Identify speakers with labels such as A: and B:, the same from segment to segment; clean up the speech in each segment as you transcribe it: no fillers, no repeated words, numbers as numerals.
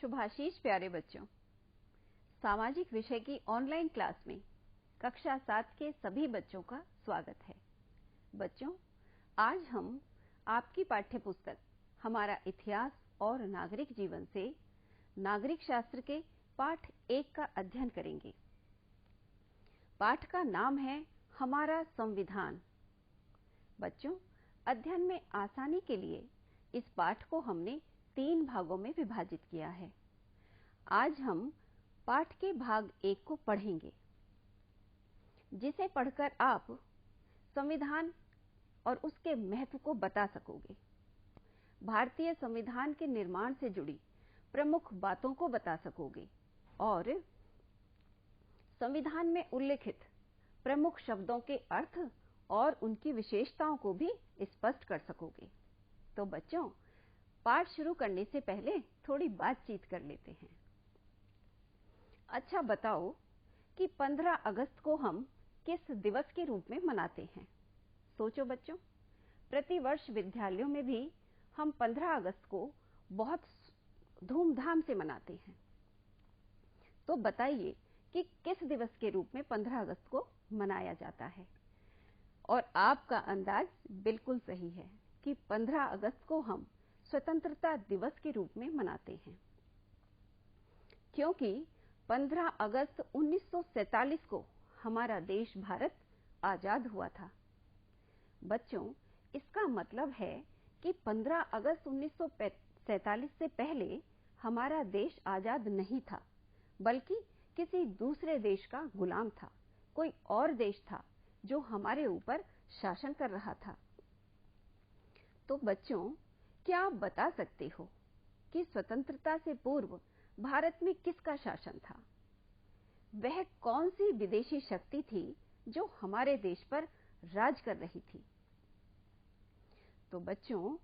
A: शुभाशीष प्यारे बच्चों, सामाजिक विषय की ऑनलाइन क्लास में कक्षा 7 के सभी बच्चों का स्वागत है। बच्चों, आज हम आपकी पाठ्यपुस्तक हमारा इतिहास और नागरिक जीवन से नागरिक शास्त्र के पाठ 1 का अध्ययन करेंगे। पाठ का नाम है हमारा संविधान। बच्चों, अध्ययन में आसानी के लिए इस पाठ को हमने 3 भागों में विभाजित किया है। आज हम पाठ के भाग 1 को पढ़ेंगे, जिसे पढ़कर आप संविधान और उसके महत्व को बता सकोगे, भारतीय संविधान के निर्माण से जुड़ी प्रमुख बातों को बता सकोगे और संविधान में उल्लिखित प्रमुख शब्दों के अर्थ और उनकी विशेषताओं को भी स्पष्ट कर सकोगे। तो बच्चों, पाठ शुरू करने से पहले थोड़ी बातचीत कर लेते हैं। अच्छा बताओ कि 15 अगस्त को हम किस दिवस के रूप में मनाते हैं? सोचो बच्चों, प्रतिवर्ष विद्यालयों में भी हम 15 अगस्त को बहुत धूमधाम से मनाते हैं। तो बताइए कि किस दिवस के रूप में 15 अगस्त को मनाया जाता है? और आपका अंदाज बिल्कुल सही है कि 15 अगस्त को हम स्वतंत्रता दिवस के रूप में मनाते हैं, क्योंकि 15 अगस्त 1947 को हमारा देश भारत आजाद हुआ था। बच्चों, इसका मतलब है कि 15 अगस्त 1947 से पहले हमारा देश आजाद नहीं था, बल्कि किसी दूसरे देश का गुलाम था। कोई और देश था जो हमारे ऊपर शासन कर रहा था। तो बच्चों, क्या आप बता सकते हो कि स्वतंत्रता से पूर्व भारत में किसका शासन था? वह कौन सी विदेशी शक्ति थी जो हमारे देश पर राज कर रही थी? तो बच्चों,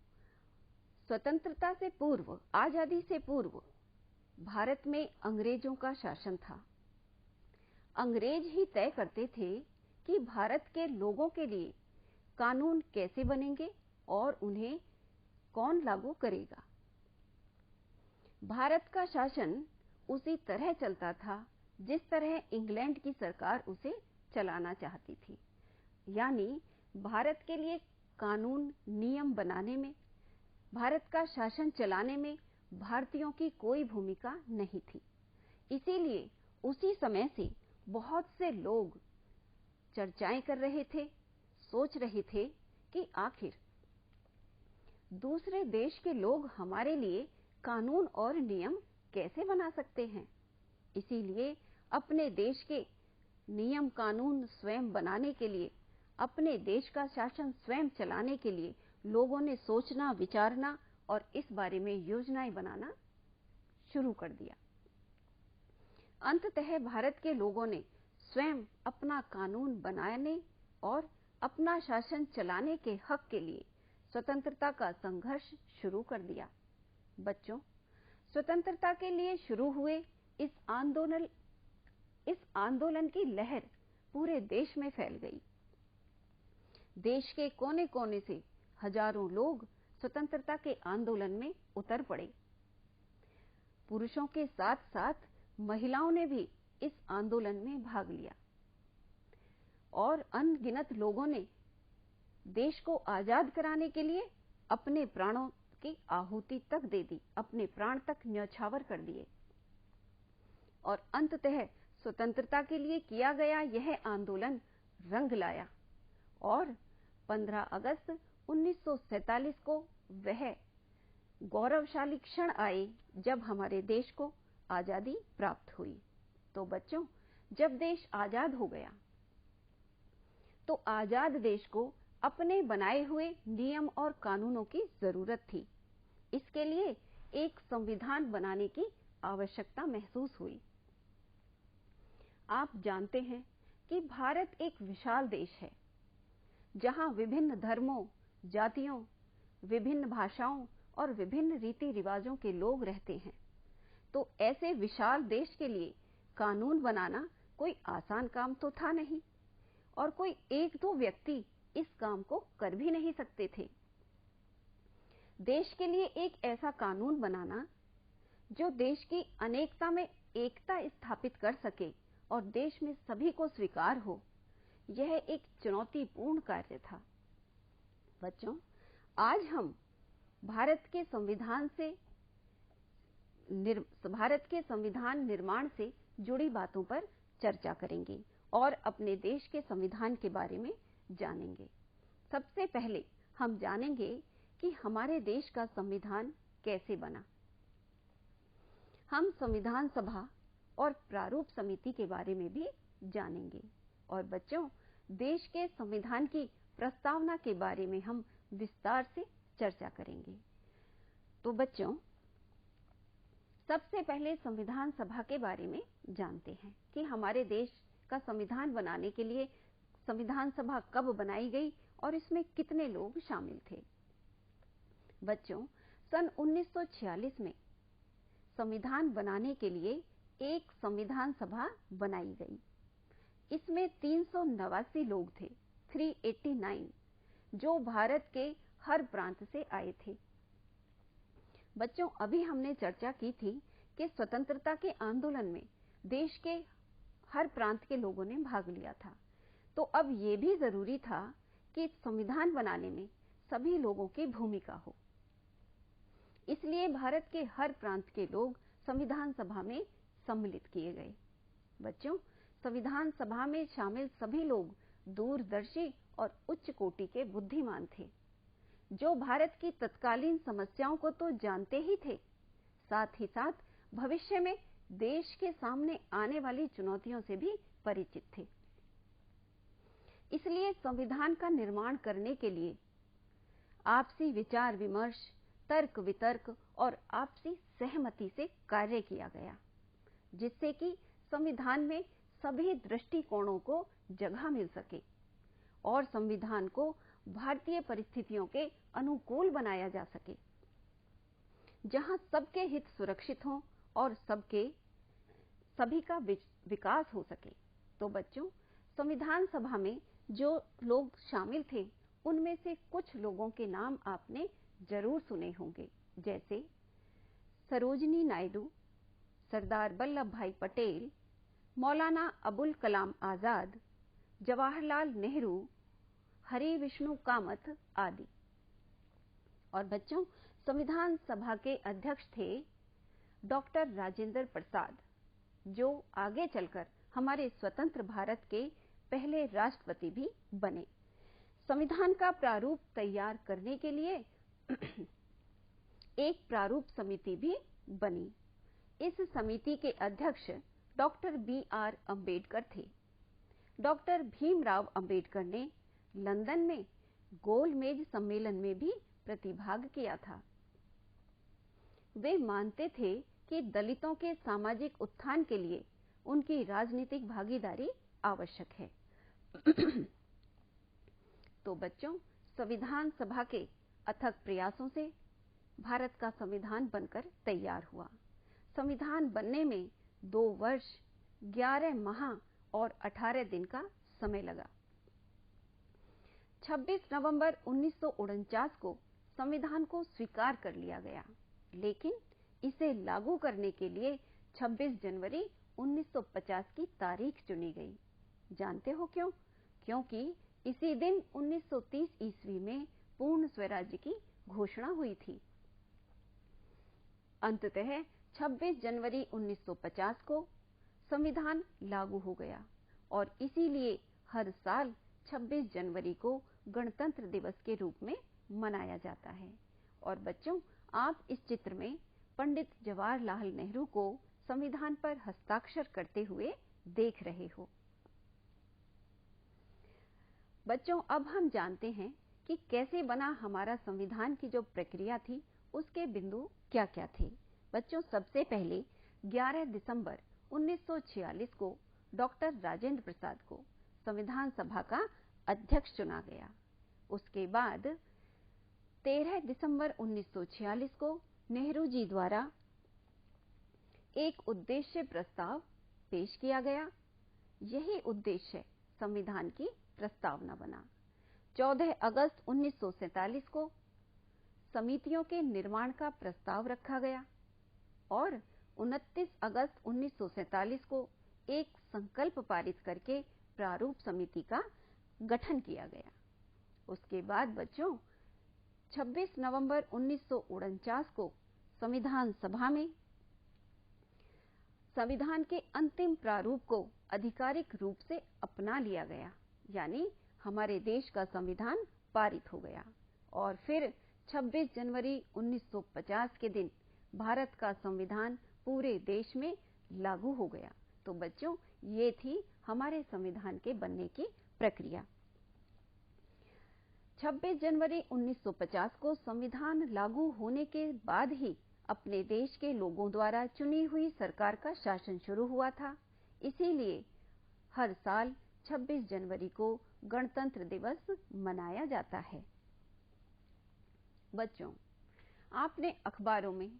A: स्वतंत्रता से पूर्व, आजादी से पूर्व भारत में अंग्रेजों का शासन था। अंग्रेज ही तय करते थे कि भारत के लोगों के लिए कानून कैसे बनेंगे और उन्हें कौन लागू करेगा। भारत का शासन उसी तरह चलता था जिस तरह इंग्लैंड की सरकार उसे चलाना चाहती थी, यानी भारत के लिए कानून नियम बनाने में, भारत का शासन चलाने में भारतीयों की कोई भूमिका नहीं थी। इसीलिए उसी समय से बहुत से लोग चर्चाएं कर रहे थे, सोच रहे थे कि आखिर दूसरे देश के लोग हमारे लिए कानून और नियम कैसे बना सकते हैं। इसीलिए अपने देश के नियम कानून स्वयं बनाने के लिए, अपने देश का शासन स्वयं चलाने के लिए लोगों ने सोचना, विचारना और इस बारे में योजनाएं बनाना शुरू कर दिया। अंततः भारत के लोगों ने स्वयं अपना कानून बनाने और अपना शासन चलाने के हक के लिए स्वतंत्रता का संघर्ष शुरू कर दिया। बच्चों, स्वतंत्रता के लिए शुरू हुए इस आंदोलन की लहर पूरे देश में फैल गई। देश के कोने कोने से हजारों लोग स्वतंत्रता के आंदोलन में उतर पड़े। पुरुषों के साथ साथ महिलाओं ने भी इस आंदोलन में भाग लिया और अनगिनत लोगों ने देश को आजाद कराने के लिए अपने प्राणों की आहुति तक दे दी, अपने प्राण तक न्यौछावर कर दिए। और अंततः स्वतंत्रता के लिए किया गया यह आंदोलन रंग लाया और 15 अगस्त 1947 को वह गौरवशाली क्षण आए जब हमारे देश को आजादी प्राप्त हुई। तो बच्चों, जब देश आजाद हो गया तो आजाद देश को अपने बनाए हुए नियम और कानूनों की जरूरत थी। इसके लिए एक संविधान बनाने की आवश्यकता महसूस हुई। आप जानते हैं कि भारत एक विशाल देश है, जहां विभिन्न धर्मों, जातियों, विभिन्न भाषाओं और विभिन्न रीति रिवाजों के लोग रहते हैं। तो ऐसे विशाल देश के लिए कानून बनाना कोई आसान काम तो था नहीं, और कोई एक दो व्यक्ति इस काम को कर भी नहीं सकते थे। देश के लिए एक ऐसा कानून बनाना जो देश की अनेकता में एकता स्थापित कर सके और देश में सभी को स्वीकार हो, यह एक चुनौतीपूर्ण कार्य था। बच्चों, आज हम भारत के संविधान निर्माण से जुड़ी बातों पर चर्चा करेंगे और अपने देश के संविधान के बारे में जानेंगे। सबसे पहले हम जानेंगे कि हमारे देश का संविधान कैसे बना। हम संविधान सभा और प्रारूप समिति के बारे में भी जानेंगे। और बच्चों, देश के संविधान की प्रस्तावना के बारे में हम विस्तार से चर्चा करेंगे। तो बच्चों, सबसे पहले संविधान सभा के बारे में जानते हैं कि हमारे देश का संविधान बनाने के लिए संविधान सभा कब बनाई गई और इसमें कितने लोग शामिल थे। बच्चों, सन 1946 में संविधान बनाने के लिए एक संविधान सभा बनाई गई। इसमें 389 लोग थे, 389, जो भारत के हर प्रांत से आए थे। बच्चों, अभी हमने चर्चा की थी कि स्वतंत्रता के आंदोलन में देश के हर प्रांत के लोगों ने भाग लिया था। तो अब यह भी जरूरी था कि संविधान बनाने में सभी लोगों की भूमिका हो। इसलिए भारत के हर प्रांत के लोग संविधान सभा में सम्मिलित किए गए। बच्चों, संविधान सभा में शामिल सभी लोग दूरदर्शी और उच्च कोटि के बुद्धिमान थे, जो भारत की तत्कालीन समस्याओं को तो जानते ही थे, साथ ही साथ भविष्य में देश के सामने आने वाली चुनौतियों से भी परिचित थे। इसलिए संविधान का निर्माण करने के लिए आपसी विचार विमर्श, तर्क वितर्क और आपसी सहमति से कार्य किया गया, जिससे कि संविधान में सभी दृष्टिकोणों को जगह मिल सके और संविधान को भारतीय परिस्थितियों के अनुकूल बनाया जा सके, जहां सबके हित सुरक्षित हों और सभी का विकास हो सके। तो बच्चों, संविधान सभा में जो लोग शामिल थे, उनमें से कुछ लोगों के नाम आपने जरूर सुने होंगे, जैसे सरोजिनी नायडू, सरदार वल्लभ भाई पटेल, मौलाना अबुल कलाम आजाद, जवाहरलाल नेहरू, हरि विष्णु कामत आदि। और बच्चों, संविधान सभा के अध्यक्ष थे डॉक्टर राजेंद्र प्रसाद, जो आगे चलकर हमारे स्वतंत्र भारत के पहले राष्ट्रपति भी बने। संविधान का प्रारूप तैयार करने के लिए एक प्रारूप समिति भी बनी। इस समिति के अध्यक्ष डॉक्टर B.R. अम्बेडकर थे। डॉक्टर भीमराव अम्बेडकर ने लंदन में गोलमेज सम्मेलन में भी प्रतिभाग किया था। वे मानते थे कि दलितों के सामाजिक उत्थान के लिए उनकी राजनीतिक भागीदारी आवश्यक है। तो बच्चों, संविधान सभा के अथक प्रयासों से भारत का संविधान बनकर तैयार हुआ। संविधान बनने में 2 वर्ष, 11 माह और 18 दिन का समय लगा। 26 नवंबर 1949 को संविधान को स्वीकार कर लिया गया, लेकिन इसे लागू करने के लिए 26 जनवरी 1950 की तारीख चुनी गई। जानते हो क्यों? क्योंकि इसी दिन 1930 ईस्वी में पूर्ण स्वराज्य की घोषणा हुई थी। अंततः 26 जनवरी 1950 को संविधान लागू हो गया और इसीलिए हर साल 26 जनवरी को गणतंत्र दिवस के रूप में मनाया जाता है। और बच्चों, आप इस चित्र में पंडित जवाहरलाल नेहरू को संविधान पर हस्ताक्षर करते हुए देख रहे हो। बच्चों, अब हम जानते हैं कि कैसे बना हमारा संविधान की जो प्रक्रिया थी, उसके बिंदु क्या क्या थे। बच्चों, सबसे पहले 11 दिसंबर 1946 को डॉक्टर राजेंद्र प्रसाद को संविधान सभा का अध्यक्ष चुना गया। उसके बाद 13 दिसंबर 1946 को नेहरू जी द्वारा एक उद्देश्य प्रस्ताव पेश किया गया। यही उद्देश्य संविधान की प्रस्तावना बना। 14 अगस्त 1947 को समितियों के निर्माण का प्रस्ताव रखा गया। और 29 अगस्त 1947 को एक संकल्प पारित करके प्रारूप समिति का गठन किया गया। उसके बाद बच्चों 26 नवंबर 1949 को संविधान सभा में संविधान के अंतिम प्रारूप को आधिकारिक रूप से अपना लिया गया, यानी हमारे देश का संविधान पारित हो गया। और फिर 26 जनवरी 1950 के दिन भारत का संविधान पूरे देश में लागू हो गया। तो बच्चों, ये थी हमारे संविधान के बनने की प्रक्रिया। 26 जनवरी 1950 को संविधान लागू होने के बाद ही अपने देश के लोगों द्वारा चुनी हुई सरकार का शासन शुरू हुआ था। इसीलिए हर साल 26 जनवरी को गणतंत्र दिवस मनाया जाता है। बच्चों, आपने अखबारों में,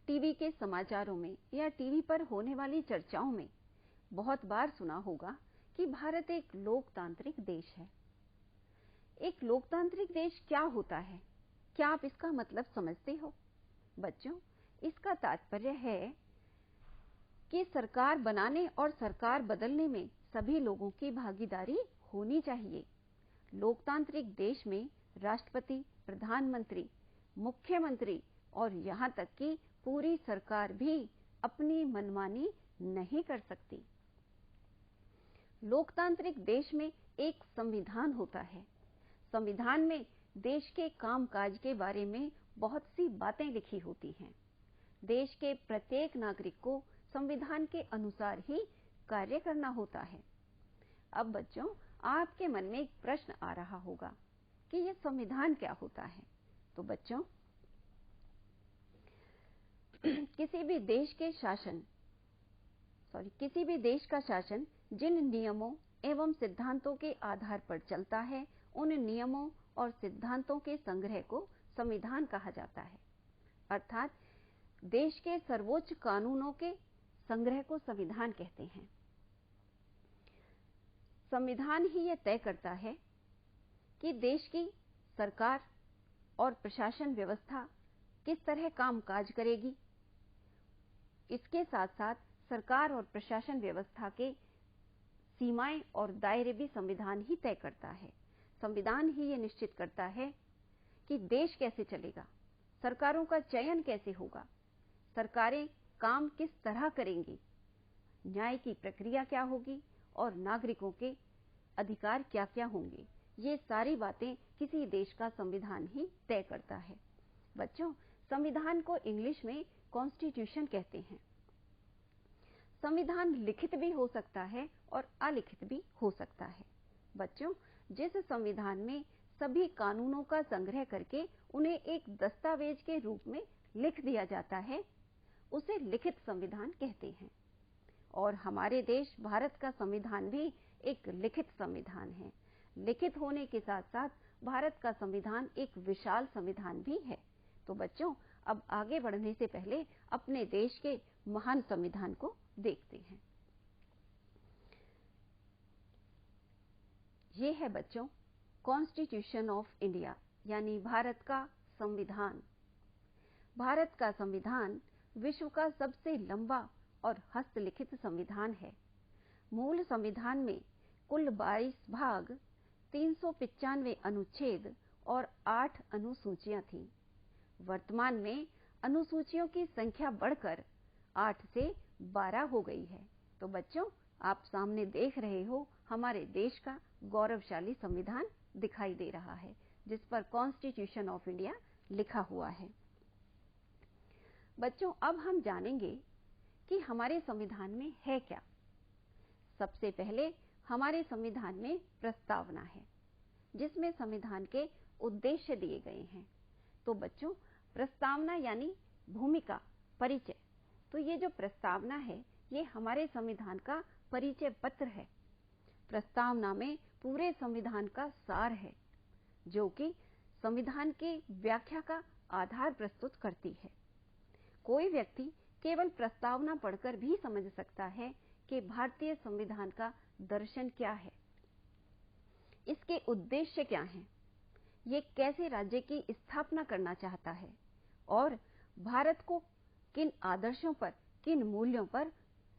A: टीवी के समाचारों में या टीवी पर होने वाली चर्चाओं में बहुत बार सुना होगा कि भारत एक लोकतांत्रिक देश है। एक लोकतांत्रिक देश क्या होता है? क्या आप इसका मतलब समझते हो? बच्चों, इसका तात्पर्य है कि सरकार बनाने और सरकार बदलने में सभी लोगों की भागीदारी होनी चाहिए। लोकतांत्रिक देश में राष्ट्रपति, प्रधानमंत्री, मुख्यमंत्री और यहां तक कि पूरी सरकार भी अपनी मनमानी नहीं कर सकती। लोकतांत्रिक देश में एक संविधान होता है। संविधान में देश के कामकाज के बारे में बहुत सी बातें लिखी होती हैं। देश के प्रत्येक नागरिक को संविधान के अनुसार ही कार्य करना होता है। अब बच्चों, आपके मन में एक प्रश्न आ रहा होगा कि यह संविधान क्या होता है? तो बच्चों, किसी भी देश का शासन जिन नियमों एवं सिद्धांतों के आधार पर चलता है, उन नियमों और सिद्धांतों के संग्रह को संविधान कहा जाता है। अर्थात देश के सर्वोच्च कानूनों के संग्रह को संविधान कहते हैं। संविधान ही यह तय करता है कि देश की सरकार और प्रशासन व्यवस्था किस तरह कामकाज करेगी। इसके साथ साथ सरकार और प्रशासन व्यवस्था के सीमाएं और दायरे भी संविधान ही तय करता है। संविधान ही यह निश्चित करता है कि देश कैसे चलेगा, सरकारों का चयन कैसे होगा, सरकारें काम किस तरह करेंगी, न्याय की प्रक्रिया क्या होगी और नागरिकों के अधिकार क्या क्या होंगे। ये सारी बातें किसी देश का संविधान ही तय करता है। बच्चों, संविधान को इंग्लिश में कॉन्स्टिट्यूशन कहते हैं। संविधान लिखित भी हो सकता है और अलिखित भी हो सकता है। बच्चों, जिस संविधान में सभी कानूनों का संग्रह करके उन्हें एक दस्तावेज के रूप में लिख दिया जाता है, उसे लिखित संविधान कहते हैं। और हमारे देश भारत का संविधान भी एक लिखित संविधान है। लिखित होने के साथ साथ भारत का संविधान एक विशाल संविधान भी है। तो बच्चों, अब आगे बढ़ने से पहले अपने देश के महान संविधान को देखते हैं। ये है बच्चों कॉन्स्टिट्यूशन ऑफ इंडिया, यानी भारत का संविधान। भारत का संविधान विश्व का सबसे लंबा और हस्तलिखित संविधान है। मूल संविधान में कुल 22 भाग, 395 अनुच्छेद और 8 अनुसूचियां थीं। वर्तमान में अनुसूचियों की संख्या बढ़कर 8 से 12 हो गई है। तो बच्चों, आप सामने देख रहे हो हमारे देश का गौरवशाली संविधान दिखाई दे रहा है, जिस पर कॉन्स्टिट्यूशन ऑफ इंडिया लिखा हुआ है। बच्चों, अब हम जानेंगे कि हमारे संविधान में है क्या। सबसे पहले हमारे संविधान में प्रस्तावना है, जिसमें संविधान के उद्देश्य दिए गए हैं। तो बच्चों, प्रस्तावना यानी भूमिका, परिचय। तो ये जो प्रस्तावना है, ये हमारे संविधान का परिचय पत्र है। प्रस्तावना में पूरे संविधान का सार है, जो कि संविधान की व्याख्या का आधार प्रस्तुत करती है। कोई व्यक्ति केवल प्रस्तावना पढ़कर भी समझ सकता है कि भारतीय संविधान का दर्शन क्या है, इसके उद्देश्य क्या हैं, ये कैसे राज्य की स्थापना करना चाहता है और भारत को किन आदर्शों पर, किन मूल्यों पर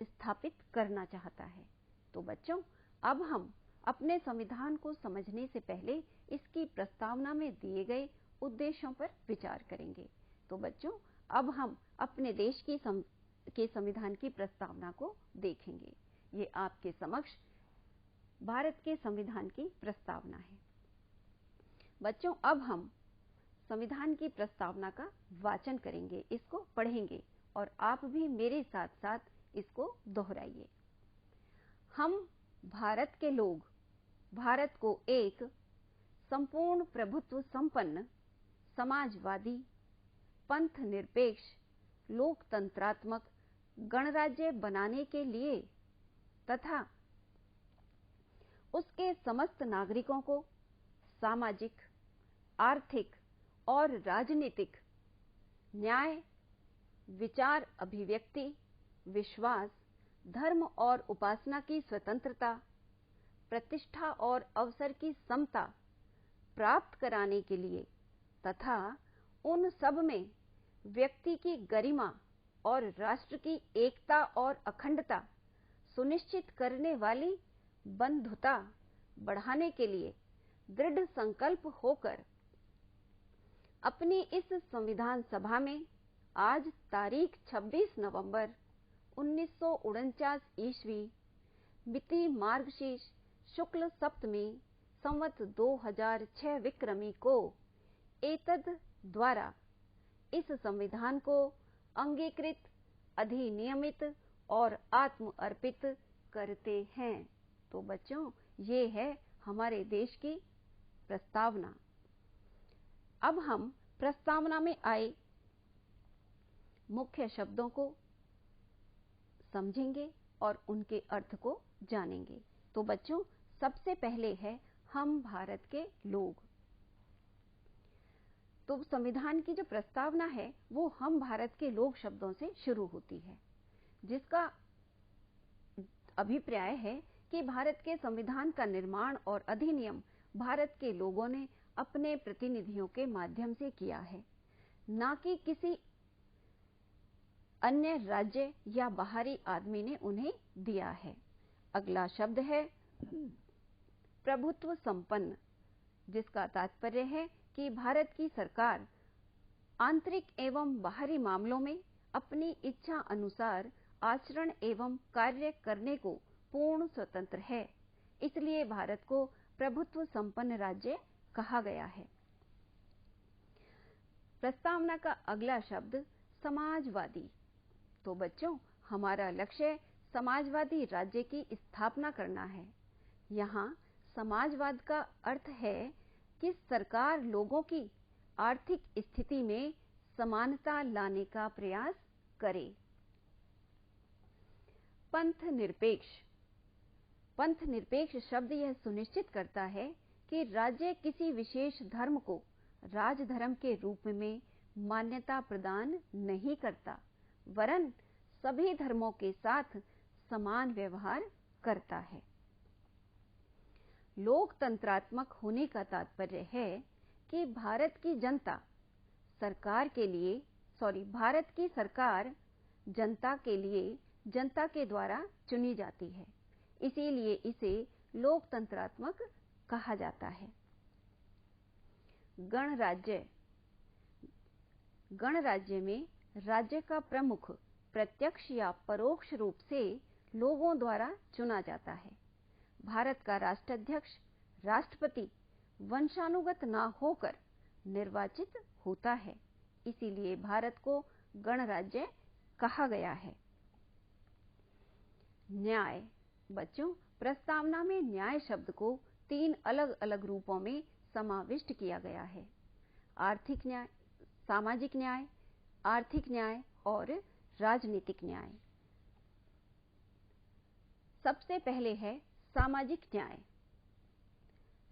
A: स्थापित करना चाहता है। तो बच्चों, अब हम अपने संविधान को समझने से पहले इसकी प्रस्तावना में दिए गए उद्देश्यों पर विचार करेंगे। तो बच्चों, अब हम अपने देश के संविधान की प्रस्तावना को देखेंगे। ये आपके समक्ष भारत के संविधान की प्रस्तावना है। बच्चों, अब हम संविधान की प्रस्तावना का वाचन करेंगे, इसको पढ़ेंगे और आप भी मेरे साथ साथ इसको दोहराइए। हम भारत के लोग भारत को एक संपूर्ण प्रभुत्व संपन्न, समाजवादी, पंथ निरपेक्ष, लोकतंत्रात्मक गणराज्य बनाने के लिए तथा उसके समस्त नागरिकों को सामाजिक, आर्थिक और राजनीतिक न्याय, विचार अभिव्यक्ति, विश्वास, धर्म और उपासना की स्वतंत्रता, प्रतिष्ठा और अवसर की समता प्राप्त कराने के लिए तथा उन सब में व्यक्ति की गरिमा और राष्ट्र की एकता और अखंडता सुनिश्चित करने वाली बंधुता बढ़ाने के लिए दृढ़ संकल्प होकर अपनी इस संविधान सभा में आज तारीख 26 नवंबर 1949 ईस्वी मिति मार्गशीर्ष शुक्ल सप्तमी संवत 2006 विक्रमी को एतद द्वारा इस संविधान को अंगीकृत, अधिनियमित और आत्म अर्पित करते हैं। तो बच्चों, ये है हमारे देश की प्रस्तावना। अब हम प्रस्तावना में आए मुख्य शब्दों को समझेंगे और उनके अर्थ को जानेंगे। तो बच्चों, सबसे पहले है हम भारत के लोग। तो संविधान की जो प्रस्तावना है वो हम भारत के लोग शब्दों से शुरू होती है, जिसका अभिप्राय है कि भारत के संविधान का निर्माण और अधिनियम भारत के लोगों ने अपने प्रतिनिधियों के माध्यम से किया है, ना कि किसी अन्य राज्य या बाहरी आदमी ने उन्हें दिया है। अगला शब्द है प्रभुत्व संपन्न, जिसका तात्पर्य है कि भारत की सरकार आंतरिक एवं बाहरी मामलों में अपनी इच्छा अनुसार आचरण एवं कार्य करने को पूर्ण स्वतंत्र है, इसलिए भारत को प्रभुत्व संपन्न राज्य कहा गया है। प्रस्तावना का अगला शब्द समाजवादी। तो बच्चों, हमारा लक्ष्य समाजवादी राज्य की स्थापना करना है। यहाँ समाजवाद का अर्थ है कि सरकार लोगों की आर्थिक स्थिति में समानता लाने का प्रयास करे। पंथ निरपेक्ष। पंथ निरपेक्ष शब्द यह सुनिश्चित करता है कि राज्य किसी विशेष धर्म को राजधर्म के रूप में मान्यता प्रदान नहीं करता, वरन सभी धर्मों के साथ समान व्यवहार करता है। लोकतंत्रात्मक होने का तात्पर्य है कि भारत की सरकार जनता के लिए जनता के द्वारा चुनी जाती है, इसीलिए इसे लोकतंत्रात्मक कहा जाता है। गणराज्य। गणराज्य में राज्य का प्रमुख प्रत्यक्ष या परोक्ष रूप से लोगों द्वारा चुना जाता है। भारत का राष्ट्राध्यक्ष, राष्ट्रपति वंशानुगत न होकर निर्वाचित होता है, इसीलिए भारत को गणराज्य कहा गया है। न्याय। बच्चों, प्रस्तावना में न्याय शब्द को 3 अलग अलग रूपों में समाविष्ट किया गया है: आर्थिक न्याय, सामाजिक न्याय, आर्थिक न्याय और राजनीतिक न्याय। सबसे पहले है सामाजिक न्याय।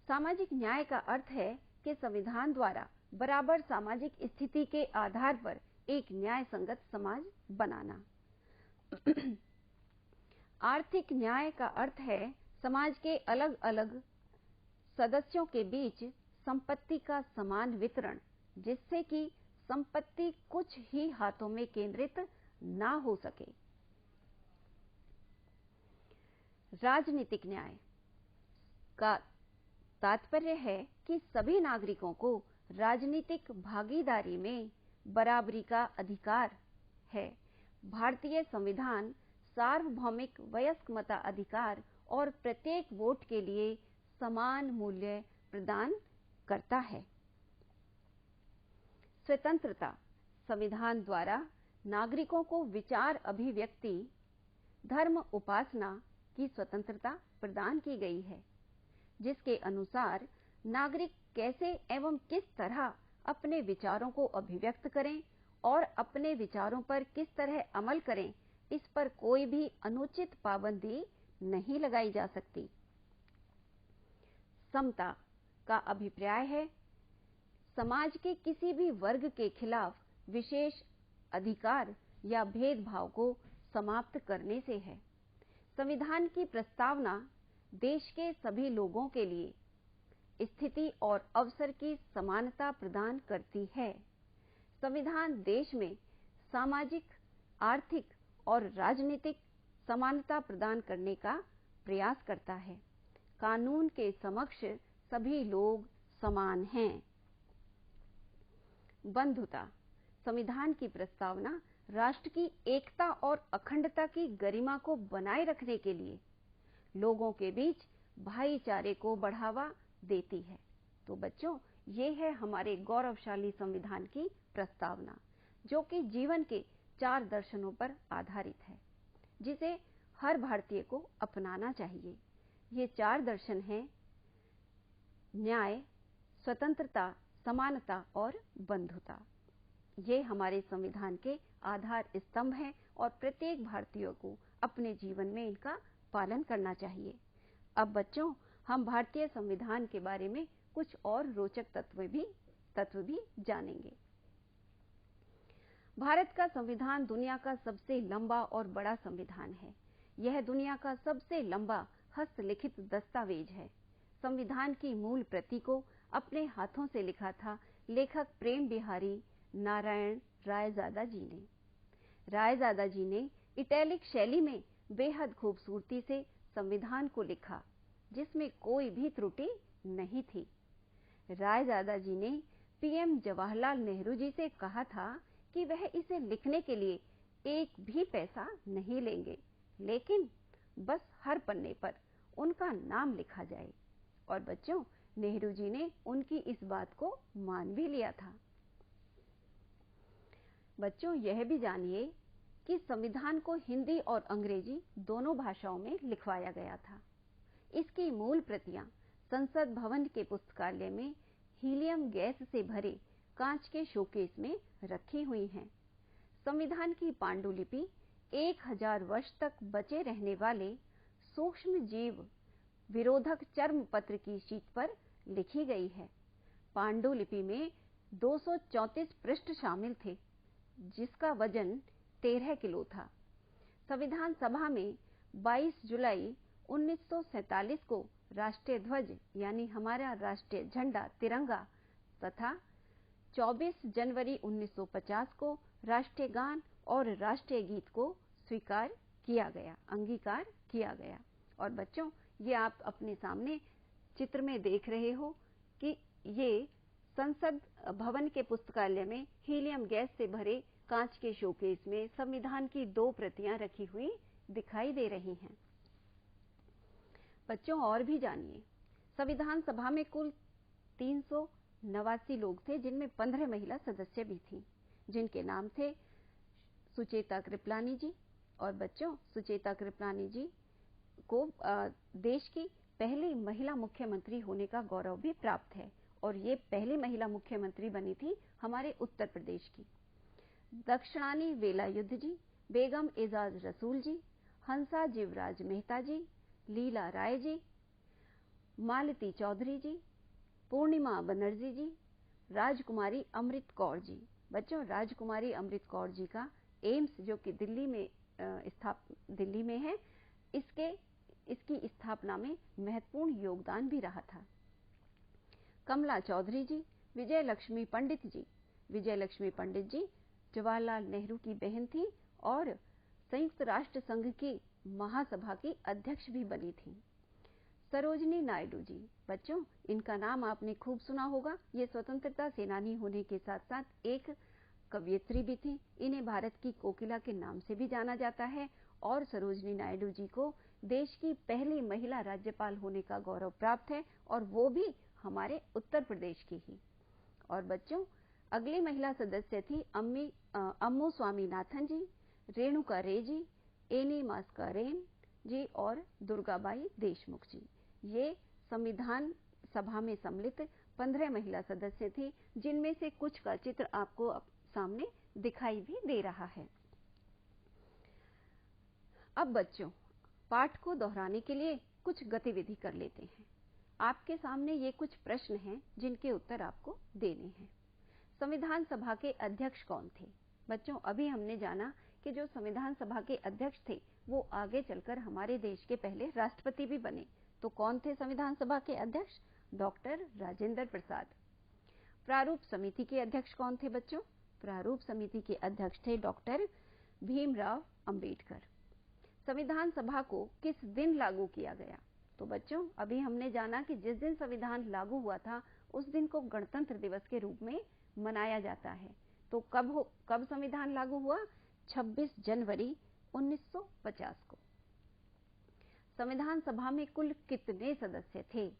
A: सामाजिक न्याय का अर्थ है कि संविधान द्वारा बराबर सामाजिक स्थिति के आधार पर एक न्याय संगत समाज बनाना। आर्थिक न्याय का अर्थ है समाज के अलग अलग सदस्यों के बीच संपत्ति का समान वितरण, जिससे कि संपत्ति कुछ ही हाथों में केंद्रित ना हो सके। राजनीतिक न्याय का तात्पर्य है कि सभी नागरिकों को राजनीतिक भागीदारी में बराबरी का अधिकार है। भारतीय संविधान सार्वभौमिक वयस्क मताधिकार और प्रत्येक वोट के लिए समान मूल्य प्रदान करता है। स्वतंत्रता संविधान द्वारा नागरिकों को विचार अभिव्यक्ति, धर्म उपासना की स्वतंत्रता प्रदान की गई है, जिसके अनुसार नागरिक कैसे एवं किस तरह अपने विचारों को अभिव्यक्त करें और अपने विचारों पर किस तरह अमल करें, इस पर कोई भी अनुचित पाबंदी नहीं लगाई जा सकती। समता का अभिप्राय है समाज के किसी भी वर्ग के खिलाफ विशेष अधिकार या भेदभाव को समाप्त करने से है। संविधान की प्रस्तावना देश के सभी लोगों के लिए स्थिति और अवसर की समानता प्रदान करती है। संविधान देश में सामाजिक, आर्थिक और राजनीतिक समानता प्रदान करने का प्रयास करता है। कानून के समक्ष सभी लोग समान हैं। बंधुता संविधान की प्रस्तावना राष्ट्र की एकता और अखंडता की गरिमा को बनाए रखने के लिए लोगों के बीच भाईचारे को बढ़ावा देती है। तो बच्चों, ये है हमारे गौरवशाली संविधान की प्रस्तावना, जो कि जीवन के 4 दर्शनों पर आधारित है, जिसे हर भारतीय को अपनाना चाहिए। ये 4 दर्शन हैं न्याय, स्वतंत्रता, समानता और बंधुता। ये हमारे संविधान के आधार स्तंभ हैं और प्रत्येक भारतीय को अपने जीवन में इनका पालन करना चाहिए। अब बच्चों, हम भारतीय संविधान के बारे में कुछ और रोचक तत्व भी जानेंगे। भारत का संविधान दुनिया का सबसे लंबा और बड़ा संविधान है। यह दुनिया का सबसे लंबा हस्तलिखित दस्तावेज है। संविधान की मूल प्रति को अपने हाथों से लिखा था लेखक प्रेम बिहारी नारायण रायजादा जी ने। रायजादा जी ने इटैलिक शैली में बेहद खूबसूरती से संविधान को लिखा, जिसमें कोई भी त्रुटि नहीं थी। रायजादा जी ने पीएम जवाहरलाल नेहरू जी से कहा था कि वह इसे लिखने के लिए एक भी पैसा नहीं लेंगे, लेकिन बस हर पन्ने पर उनका नाम लिखा जाए। और बच्चों, नेहरू जी ने उनकी इस बात को मान भी लिया था। बच्चों, यह भी जानिए कि संविधान को हिंदी और अंग्रेजी दोनों भाषाओं में लिखवाया गया था। इसकी मूल प्रतियां संसद भवन के पुस्तकालय में हीलियम गैस से भरे कांच के शोकेस में रखी हुई हैं। संविधान की पांडुलिपि 1000 वर्ष तक बचे रहने वाले सूक्ष्म जीव विरोधक चर्म पत्र की शीट पर लिखी गई है। पांडुलिपि में 234 पृष्ठ शामिल थे, जिसका वजन 13 किलो था। संविधान सभा में 22 जुलाई 1947 को राष्ट्रीय ध्वज यानी हमारा राष्ट्रीय झंडा तिरंगा तथा 24 जनवरी 1950 को राष्ट्रीय गान और राष्ट्रीय गीत को अंगीकार किया गया। और बच्चों, ये आप अपने सामने चित्र में देख रहे हो कि ये संसद भवन के पुस्तकालय में हीलियम गैस से भरे कांच के शोकेस में संविधान की 2 प्रतियां रखी हुई दिखाई दे रही हैं। बच्चों, और भी जानिए, संविधान सभा में कुल 389 लोग थे, जिनमें 15 महिला सदस्य भी थीं, जिनके नाम थे सुचेता कृपलानी जी। और बच्चों, सुचेता कृपलानी जी को देश की पहली महिला मुख्यमंत्री होने का गौरव भी प्राप्त है, और ये पहली महिला मुख्यमंत्री बनी थी हमारे उत्तर प्रदेश की। दक्षिणानी वेलायुध जी, बेगम एजाज रसूल जी, हंसा जीवराज मेहता जी, लीला राय जी, मालती चौधरी जी, पूर्णिमा बनर्जी जी, राजकुमारी अमृत कौर जी। बच्चों, राजकुमारी अमृत कौर जी का एम्स, जो कि दिल्ली में है, इसकी स्थापना में महत्वपूर्ण योगदान भी रहा था। कमला चौधरी जी, विजय लक्ष्मी पंडित जी। विजय लक्ष्मी पंडित जी जवाहरलाल नेहरू की बहन थी और संयुक्त राष्ट्र संघ की महासभा की अध्यक्ष भी बनी थी। सरोजिनी नायडू जी, बच्चों इनका नाम आपने खूब सुना होगा। ये स्वतंत्रता सेनानी होने के साथ साथ एक कवयित्री भी थी। इन्हें भारत की कोकिला के नाम से भी जाना जाता है और सरोजिनी नायडू जी को देश की पहली महिला राज्यपाल होने का गौरव प्राप्त है और वो भी हमारे उत्तर प्रदेश की ही। और बच्चों अगली महिला सदस्य थी अम्मू स्वामीनाथन जी, रेणुका रे जी, एनी मास्कारेन जी और दुर्गाबाई देशमुख जी। ये संविधान सभा में सम्मिलित 15 महिला सदस्य थी, जिनमें से कुछ का चित्र आपको सामने दिखाई भी दे रहा है। अब बच्चों पाठ को दोहराने के लिए कुछ गतिविधि कर लेते हैं। आपके सामने ये कुछ प्रश्न हैं जिनके उत्तर आपको देने हैं। संविधान सभा के अध्यक्ष कौन थे? बच्चों अभी हमने जाना कि जो संविधान सभा के अध्यक्ष थे वो आगे चलकर हमारे देश के पहले राष्ट्रपति भी बने। तो कौन थे संविधान सभा के अध्यक्ष? डॉक्टर राजेंद्र प्रसाद। प्रारूप समिति के अध्यक्ष कौन थे बच्चों? प्रारूप समिति के अध्यक्ष थे डॉक्टर भीमराव अंबेडकर। संविधान सभा को किस दिन लागू किया गया? तो बच्चों अभी हमने जाना कि जिस दिन संविधान लागू हुआ था उस दिन को गणतंत्र दिवस के रूप में मनाया जाता है। तो कब संविधान लागू हुआ? 26 जनवरी 1950 को। संविधान सभा में कुल कितने सदस्य थे?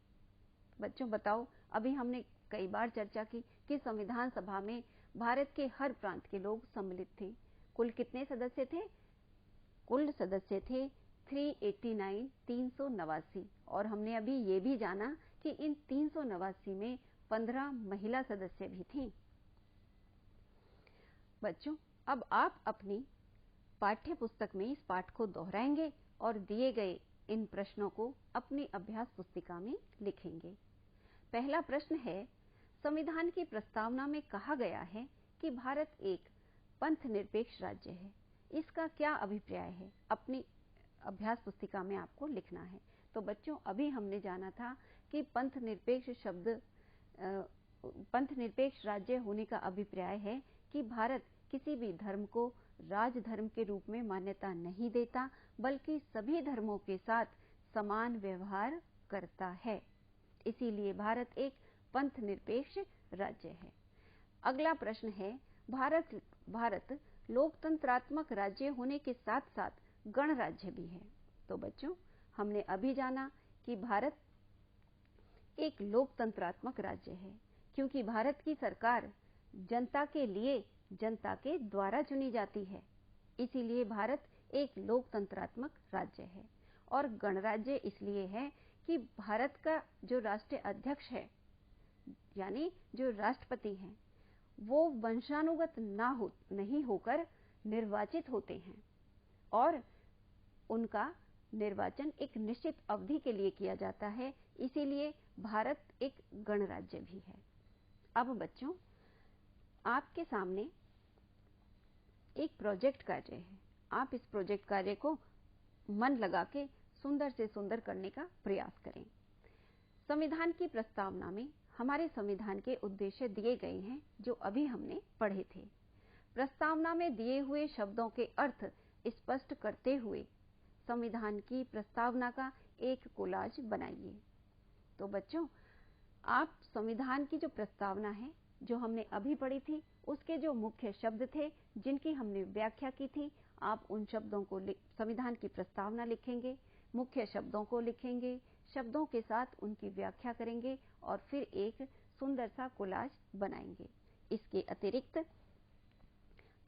A: बच्चों बताओ। अभी हमने कई बार चर्चा की कि संविधान सभा में भारत के हर प्रांत के लोग सम्मिलित थे। कुल कितने सदस्य थे? कुल सदस्य थे 389 और हमने अभी ये भी जाना कि इन 389 में 15 महिला सदस्य भी थीं। बच्चों अब आप अपनी पाठ्य पुस्तक में इस पाठ को दोहराएंगे और दिए गए इन प्रश्नों को अपनी अभ्यास पुस्तिका में लिखेंगे। पहला प्रश्न है, संविधान की प्रस्तावना में कहा गया है कि भारत एक पंथ निरपेक्ष राज्य है। इसका क्या अभिप्राय है? अपनी अभ्यास पुस्तिका में आपको लिखना है। तो बच्चों अभी हमने जाना था कि पंथ निरपेक्ष राज्य होने का अभिप्राय है कि भारत किसी भी धर्म को राजधर्म के रूप में मान्यता नहीं देता, बल्कि सभी धर्मों के साथ समान व्यवहार करता है। इसीलिए भारत एक पंथ निरपेक्ष राज्य है। अगला प्रश्न है, भारत लोकतंत्रात्मक राज्य होने के साथ साथ गणराज्य भी है। तो बच्चों हमने अभी जाना कि भारत एक लोकतंत्रात्मक राज्य है क्योंकि भारत की सरकार जनता के लिए जनता के द्वारा चुनी जाती है। इसीलिए भारत एक लोकतंत्रात्मक राज्य है। और गणराज्य इसलिए है कि भारत का जो राष्ट्रीय अध्यक्ष है यानी जो राष्ट्रपति हैं वो वंशानुगत नहीं होकर निर्वाचित होते हैं और उनका निर्वाचन एक निश्चित अवधि के लिए किया जाता है। इसीलिए भारत एक गणराज्य भी है। अब बच्चों आपके सामने एक प्रोजेक्ट कार्य है। आप इस प्रोजेक्ट कार्य को मन लगा के सुंदर से सुंदर करने का प्रयास करें। संविधान की प्रस्तावना में हमारे संविधान के उद्देश्य दिए गए हैं जो अभी हमने पढ़े थे। प्रस्तावना में दिए हुए शब्दों के अर्थ स्पष्ट करते हुए संविधान की प्रस्तावना का एक कोलाज बनाइए। तो बच्चों आप संविधान की जो प्रस्तावना है जो हमने अभी पढ़ी थी उसके जो मुख्य शब्द थे जिनकी हमने व्याख्या की थी, आप उन शब्दों को संविधान की प्रस्तावना लिखेंगे, मुख्य शब्दों को लिखेंगे, शब्दों के साथ उनकी व्याख्या करेंगे और फिर एक सुंदर सा कोलाज बनाएंगे। इसके अतिरिक्त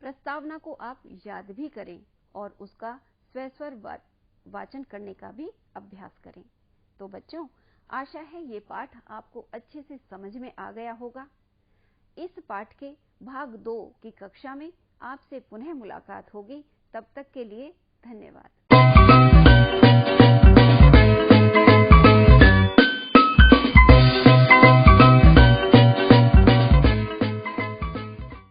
A: प्रस्तावना को आप याद भी करें और उसका स्वस्वर वाचन करने का भी अभ्यास करें। तो बच्चों आशा है ये पाठ आपको अच्छे से समझ में आ गया होगा। इस पाठ के भाग 2 की कक्षा में आपसे पुनः मुलाकात होगी। तब तक के लिए धन्यवाद।